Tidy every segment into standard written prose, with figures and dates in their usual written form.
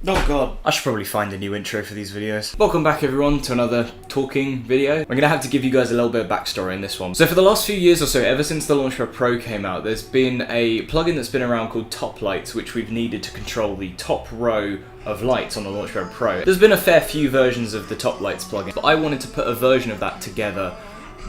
Oh god, I should probably find a new intro for these videos. Welcome back everyone to another talking video. I'm gonna have to give you guys a little bit of backstory in this one. So for the last few years or so, ever since the Launchpad Pro came out, there's been a plugin that's been around called Top Lights, which we've needed to control the top row of lights on the Launchpad Pro. There's been a fair few versions of the Top Lights plugin, but I wanted to put a version of that together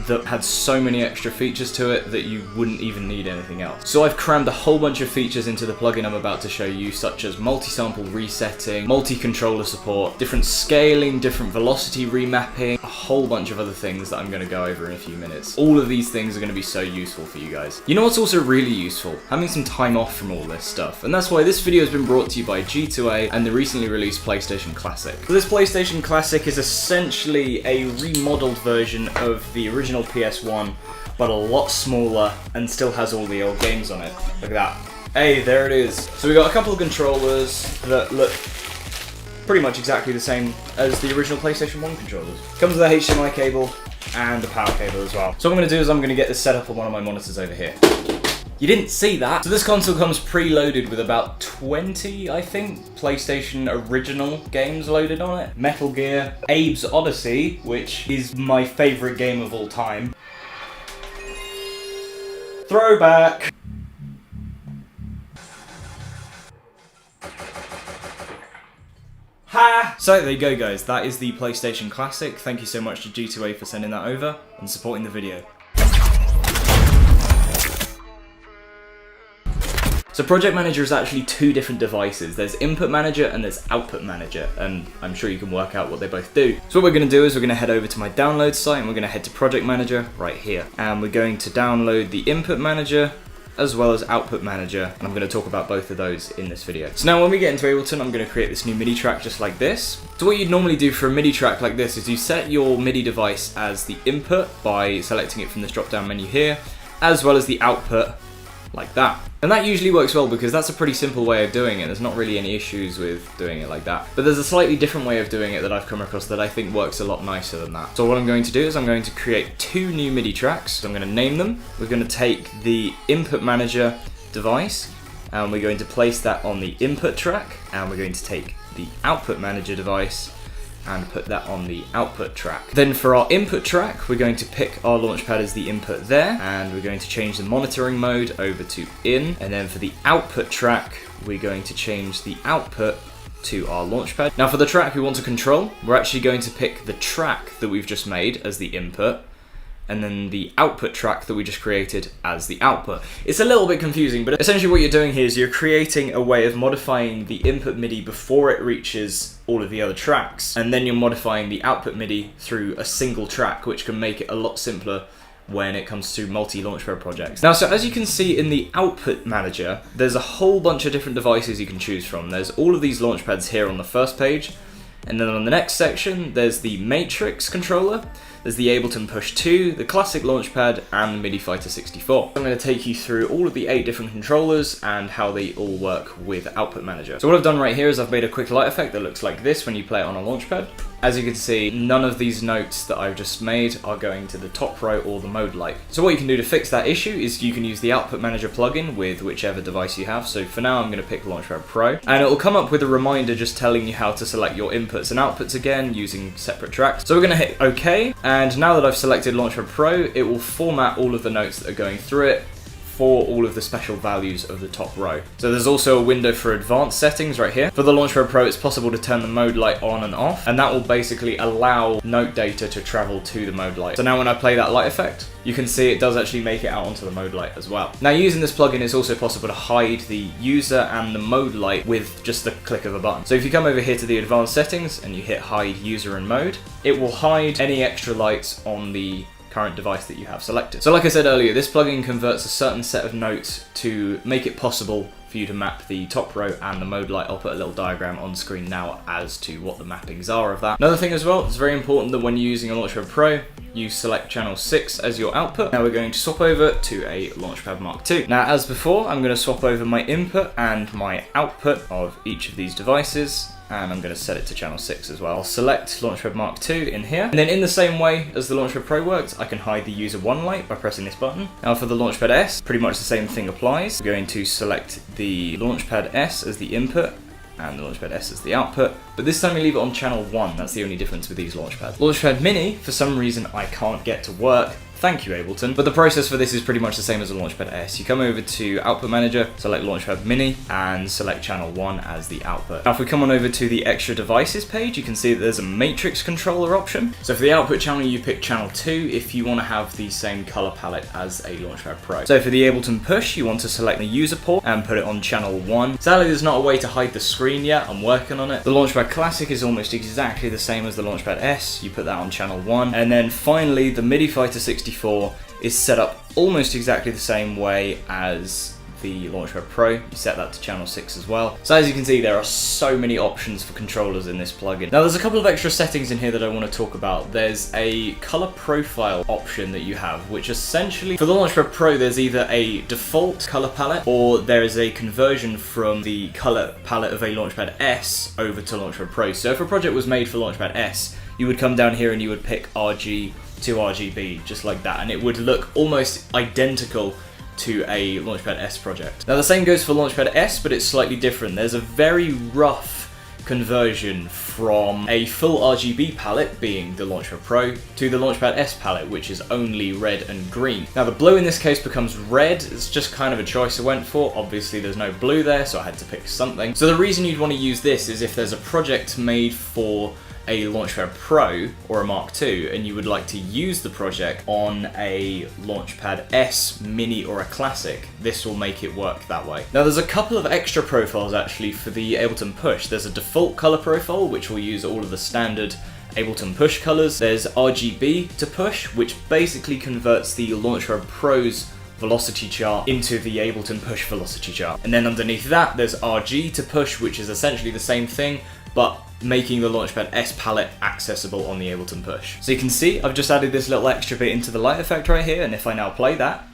that had so many extra features to it that you wouldn't even need anything else. So I've crammed a whole bunch of features into the plugin I'm about to show you, such as multi-sample resetting, multi-controller support, different scaling, different velocity remapping, a whole bunch of other things that I'm going to go over in a few minutes. All of these things are going to be so useful for you guys. You know what's also really useful? Having some time off from all this stuff. And that's why this video has been brought to you by GHz and the recently released PlayStation Classic. So this PlayStation Classic is essentially a remodeled version of the original PS1, but a lot smaller and still has all the old games on it. Look at that. Hey, there it is. So we got a couple of controllers that look pretty much exactly the same as the original PlayStation 1 controllers. Comes with a HDMI cable and a power cable as well. So what I'm going to do is I'm going to get this set up on one of my monitors over here. You didn't see that. So this console comes preloaded with about 20, I think, PlayStation original games loaded on it. Metal Gear, Abe's Odyssey, which is my favorite game of all time. Throwback. Ha! So there you go guys, that is the PlayStation Classic. Thank you so much to G2A for sending that over and supporting the video. So Project Manager is actually two different devices. There's Input Manager and there's Output Manager, and I'm sure you can work out what they both do. So what we're going to do is we're going to head over to my download site and we're going to head to Project Manager right here. And we're going to download the Input Manager as well as Output Manager, and I'm going to talk about both of those in this video. So now when we get into Ableton, I'm going to create this new MIDI track just like this. So what you'd normally do for a MIDI track like this is you set your MIDI device as the input by selecting it from this drop down menu here, as well as the output like that. And that usually works well because that's a pretty simple way of doing it. There's not really any issues with doing it like that. But there's a slightly different way of doing it that I've come across that I think works a lot nicer than that. So what I'm going to do is I'm going to create two new MIDI tracks. So I'm going to name them. We're going to take the Input Manager device and we're going to place that on the input track, and we're going to take the Output Manager device and put that on the output track. Then for our input track, we're going to pick our Launchpad as the input there, and we're going to change the monitoring mode over to in. And then for the output track, we're going to change the output to our Launchpad. Now for the track we want to control, we're actually going to pick the track that we've just made as the input, and then the output track that we just created as the output. It's a little bit confusing, but essentially what you're doing here is you're creating a way of modifying the input MIDI before it reaches all of the other tracks, and then you're modifying the output MIDI through a single track, which can make it a lot simpler when it comes to multi-Launchpad projects. Now, so as you can see in the Output Manager, there's a whole bunch of different devices you can choose from. There's all of these Launchpads here on the first page, and then on the next section, there's the Matrix controller, there's the Ableton Push 2, the Classic Launchpad, and the MIDI Fighter 64. I'm going to take you through all of the 8 different controllers and how they all work with Output Manager. So what I've done right here is I've made a quick light effect that looks like this when you play it on a Launchpad. As you can see, none of these notes that I've just made are going to the top row or the mode light. So what you can do to fix that issue is you can use the Output Manager plugin with whichever device you have. So for now, I'm going to pick Launchpad Pro, and it will come up with a reminder just telling you how to select your inputs and outputs again using separate tracks. So we're going to hit OK, and now that I've selected Launchpad Pro, it will format all of the notes that are going through it for all of the special values of the top row. So there's also a window for advanced settings right here. For the Launchpad Pro, it's possible to turn the mode light on and off, and that will basically allow note data to travel to the mode light. So now when I play that light effect, you can see it does actually make it out onto the mode light as well. Now using this plugin, it's also possible to hide the user and the mode light with just the click of a button. So if you come over here to the advanced settings and you hit hide user and mode, it will hide any extra lights on the current device that you have selected. So like I said earlier, this plugin converts a certain set of notes to make it possible for you to map the top row and the mode light. I'll put a little diagram on screen now as to what the mappings are of that. Another thing as well, it's very important that when you're using a Launchpad Pro, you select channel 6 as your output. Now we're going to swap over to a Launchpad Mark II. Now as before, I'm going to swap over my input and my output of each of these devices, and I'm going to set it to channel 6 as well. I'll select Launchpad Mark II in here, and then in the same way as the Launchpad Pro works, I can hide the user 1 light by pressing this button. Now for the Launchpad S, pretty much the same thing applies. We're going to select the Launchpad S as the input, and the Launchpad S as the output, but this time we leave it on channel 1, that's the only difference with these Launchpads. Launchpad Mini, for some reason I can't get to work. Thank you, Ableton. But the process for this is pretty much the same as the Launchpad S. You come over to Output Manager, select Launchpad Mini, and select channel 1 as the output. Now if we come on over to the extra devices page, you can see that there's a matrix controller option. So for the output channel, you pick channel 2 if you want to have the same color palette as a Launchpad Pro. So for the Ableton Push, you want to select the user port and put it on channel 1. Sadly, there's not a way to hide the screen yet. I'm working on it. The Launchpad Classic is almost exactly the same as the Launchpad S. You put that on channel 1. And then finally, the MIDI Fighter 64 is set up almost exactly the same way as the Launchpad Pro. You set that to channel 6 as well. So as you can see, there are so many options for controllers in this plugin. Now there's a couple of extra settings in here that I want to talk about. There's a color profile option that you have, which essentially, for the Launchpad Pro, there's either a default color palette or there is a conversion from the color palette of a Launchpad S over to Launchpad Pro. So if a project was made for Launchpad S, you would come down here and you would pick RG to RGB, just like that, and it would look almost identical to a Launchpad S project. Now the same goes for Launchpad S, but it's slightly different. There's a very rough conversion from a full RGB palette, being the Launchpad Pro, to the Launchpad S palette, which is only red and green. Now the blue in this case becomes red. It's just kind of a choice I went for. Obviously there's no blue there, so I had to pick something. So the reason you'd want to use this is if there's a project made for a Launchpad Pro or a Mark II and you would like to use the project on a Launchpad S Mini or a Classic, this will make it work that way. Now there's a couple of extra profiles actually for the Ableton Push. There's a default color profile which will use all of the standard Ableton Push colors. There's RGB to push, which basically converts the Launchpad Pro's velocity chart into the Ableton Push velocity chart. And then underneath that there's RG to push, which is essentially the same thing, but making the Launchpad S palette accessible on the Ableton Push. So you can see I've just added this little extra bit into the light effect right here, and if I now play that,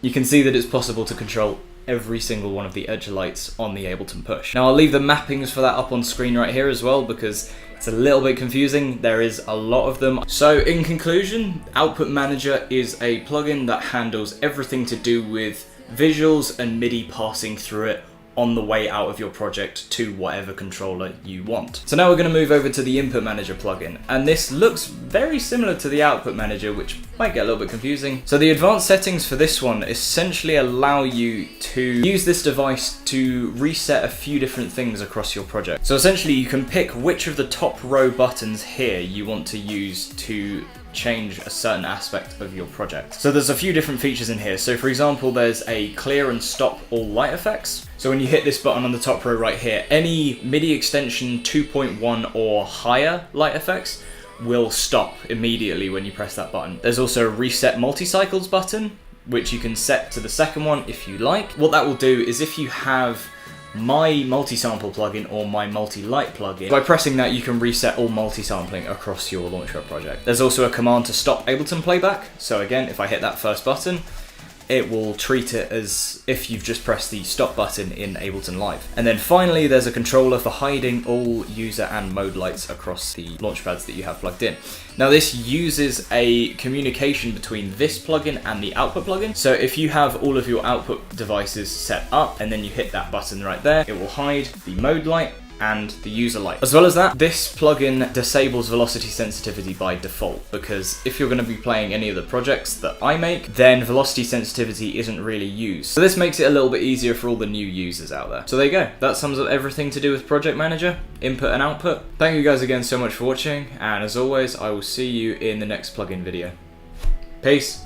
you can see that it's possible to control every single one of the edge lights on the Ableton Push. Now I'll leave the mappings for that up on screen right here as well, because it's a little bit confusing. There is a lot of them. So in conclusion, Output Manager is a plugin that handles everything to do with visuals and MIDI passing through it on the way out of your project to whatever controller you want. So now we're going to move over to the Input Manager plugin, and this looks very similar to the Output Manager, which might get a little bit confusing. So the advanced settings for this one essentially allow you to use this device to reset a few different things across your project. So essentially you can pick which of the top row buttons here you want to use to change a certain aspect of your project. So there's a few different features in here. So for example, there's a clear and stop all light effects. So when you hit this button on the top row right here, any MIDI extension 2.1 or higher light effects will stop immediately when you press that button. There's also a reset multi-cycles button, which you can set to the second one if you like. What that will do is if you have my multi-sample plugin or my multi-light plugin, by pressing that you can reset all multi-sampling across your Launchpad project. There's also a command to stop Ableton playback. So again, if I hit that first button, it will treat it as if you've just pressed the stop button in Ableton Live. And then finally, there's a controller for hiding all user and mode lights across the launchpads that you have plugged in. Now this uses a communication between this plugin and the output plugin. So if you have all of your output devices set up and then you hit that button right there, it will hide the mode light and the user light. As well as that, this plugin disables velocity sensitivity by default, because if you're going to be playing any of the projects that I make, then velocity sensitivity isn't really used. So this makes it a little bit easier for all the new users out there. So there you go. That sums up everything to do with Project Manager, input and output. Thank you guys again so much for watching, and as always, I will see you in the next plugin video. Peace.